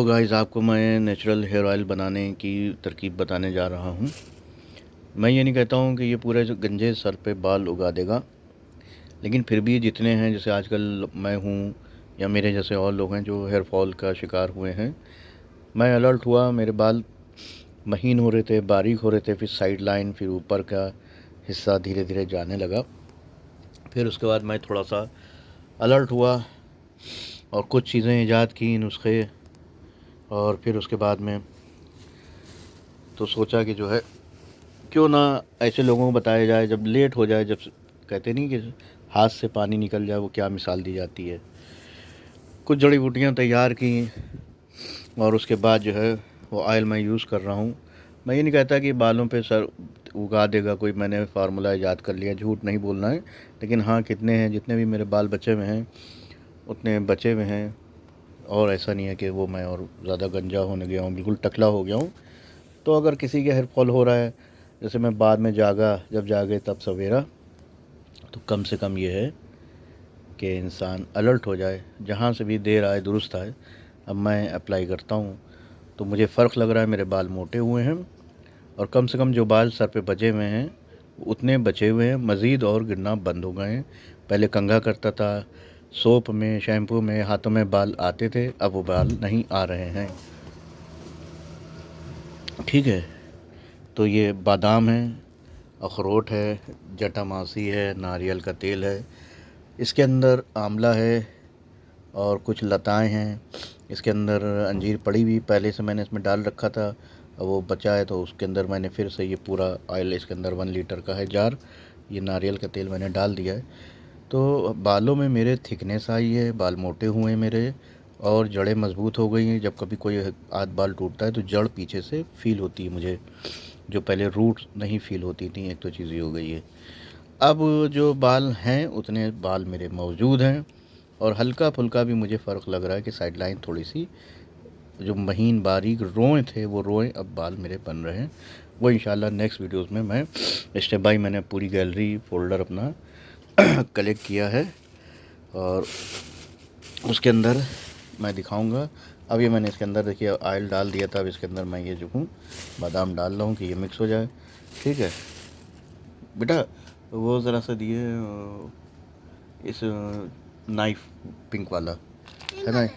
तो गाइस आपको मैं नेचुरल हेयर ऑयल बनाने की तरकीब बताने जा रहा हूँ। मैं ये नहीं कहता हूँ कि ये पूरे जो गंजे सर पे बाल उगा देगा, लेकिन फिर भी जितने हैं, जैसे आजकल मैं हूँ या मेरे जैसे और लोग हैं जो हेयर फॉल का शिकार हुए हैं, मैं अलर्ट हुआ। मेरे बाल महीन हो रहे थे, बारीक हो रहे थे, फिर साइड लाइन, फिर ऊपर का हिस्सा धीरे धीरे जाने लगा। फिर उसके बाद मैं थोड़ा सा अलर्ट हुआ और कुछ चीज़ें ईजाद की, नुस्खे। और फिर उसके बाद में तो सोचा कि जो है क्यों ना ऐसे लोगों को बताया जाए जब लेट हो जाए, जब कहते नहीं कि हाथ से पानी निकल जाए, वो क्या मिसाल दी जाती है। कुछ जड़ी बूटियाँ तैयार की और उसके बाद जो है वो ऑयल मैं यूज़ कर रहा हूँ। मैं ये नहीं कहता कि बालों पे सर उगा देगा कोई, मैंने फार्मूला ईजाद कर लिया, झूठ नहीं बोलना है। लेकिन हाँ, कितने हैं, जितने भी मेरे बाल बचे हुए हैं उतने बचे हुए हैं। और ऐसा नहीं है कि वो मैं और ज़्यादा गंजा होने गया हूँ, बिल्कुल टकला हो गया हूँ। तो अगर किसी के हेयर फॉल हो रहा है, जैसे मैं बाद में जागा, जब जागे तब सवेरा, तो कम से कम ये है कि इंसान अलर्ट हो जाए, जहाँ से भी देर आए दुरुस्त आए। अब मैं अप्लाई करता हूँ तो मुझे फ़र्क लग रहा है, मेरे बाल मोटे हुए हैं और कम से कम जो बाल सर पे बचे हुए हैं उतने बचे हुए हैं, मज़ीद और गिरना बंद हो गए हैं। पहले कंघा करता था, सोप में, शैम्पू में, हाथों में बाल आते थे, अब वो बाल नहीं आ रहे हैं। ठीक है, तो ये बादाम है, अखरोट है, जटामासी है, नारियल का तेल है, इसके अंदर आंवला है और कुछ लताएं हैं। इसके अंदर अंजीर पड़ी हुई पहले से मैंने इसमें डाल रखा था, अब वो बचा है तो उसके अंदर मैंने फिर से ये पूरा ऑयल, इसके अंदर 1 लीटर का है जार, ये नारियल का तेल मैंने डाल दिया है। तो बालों में मेरे थिकनेस आई है, बाल मोटे हुए हैं मेरे, और जड़ें मज़बूत हो गई हैं। जब कभी कोई आध बाल टूटता है तो जड़ पीछे से फील होती है मुझे, जो पहले रूट नहीं फील होती थी। एक तो चीज़ ये हो गई है। अब जो बाल हैं उतने बाल मेरे मौजूद हैं और हल्का फुल्का भी मुझे फ़र्क लग रहा है कि साइड लाइन थोड़ी सी, जो महीन बारीक रोए थे वो रोए अब बाल मेरे बन रहे हैं। वो इंशाल्लाह नेक्स्ट वीडियोस में मैं स्टेप बाय, मैंने पूरी गैलरी फोल्डर अपना कलेक्ट किया है और उसके अंदर मैं दिखाऊंगा। अब ये मैंने इसके अंदर देखिए ऑयल डाल दिया था, अब इसके अंदर मैं ये जो हूँ बादाम डाल रहा हूँ कि ये मिक्स हो जाए। ठीक है बेटा, वो ज़रा सा दिए इस नाइफ पिंक वाला है ना।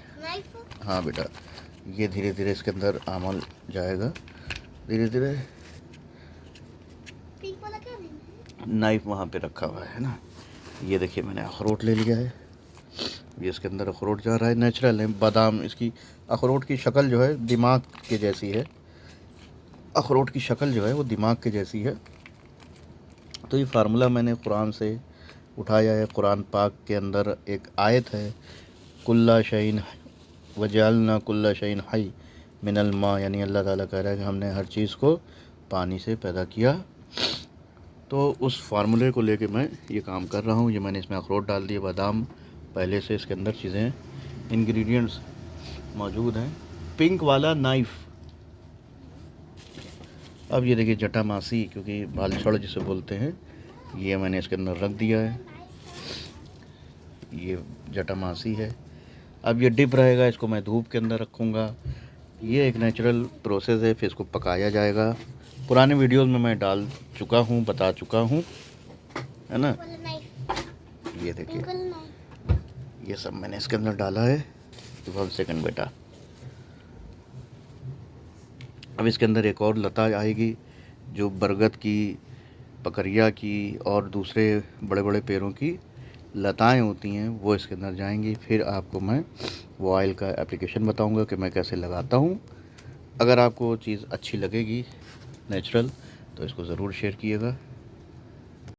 हाँ बेटा, ये धीरे धीरे इसके अंदर आमल जाएगा, धीरे धीरे। पिंक वाला क्या है? नाइफ वहाँ पे रखा हुआ है ना। ये देखिए मैंने अखरोट ले लिया है, ये इसके अंदर अखरोट जा रहा है, नेचुरल है बादाम। इसकी अखरोट की शक्ल जो है दिमाग के जैसी है, अखरोट की शक्ल जो है वो दिमाग के जैसी है। तो ये फार्मूला मैंने कुरान से उठाया है। कुरान पाक के अंदर एक आयत है, कुल्ला शैइन वजालना कुल्ला शैइन हई मिनल मा, यानी अल्लाह ताला कह रहा है कि हमने हर चीज़ को पानी से पैदा किया। तो उस फार्मूले को लेके मैं ये काम कर रहा हूँ। ये मैंने इसमें अखरोट डाल दिए, बादाम पहले से इसके अंदर चीज़ें, इंग्रेडिएंट्स मौजूद हैं। पिंक वाला नाइफ़। अब ये देखिए जटामासी, क्योंकि बाल छड़ जिसे बोलते हैं, ये मैंने इसके अंदर रख दिया है। ये जटामासी है। अब ये डिप रहेगा, इसको मैं धूप के अंदर रखूँगा। ये एक नेचुरल प्रोसेस है, फिर इसको पकाया जाएगा। पुराने वीडियोस में मैं डाल चुका हूँ, बता चुका हूँ, है ना। ये देखिए ये सब मैंने इसके अंदर डाला है। 1 सेकंड बेटा। अब इसके अंदर एक और लता आएगी जो बरगद की, पकरिया की और दूसरे बड़े बड़े पेड़ों की लताएं होती हैं, वो इसके अंदर जाएंगी। फिर आपको मैं वो ऑयल का एप्लीकेशन बताऊंगा कि मैं कैसे लगाता हूँ। अगर आपको चीज़ अच्छी लगेगी नेचुरल तो इसको ज़रूर शेयर कीजिएगा।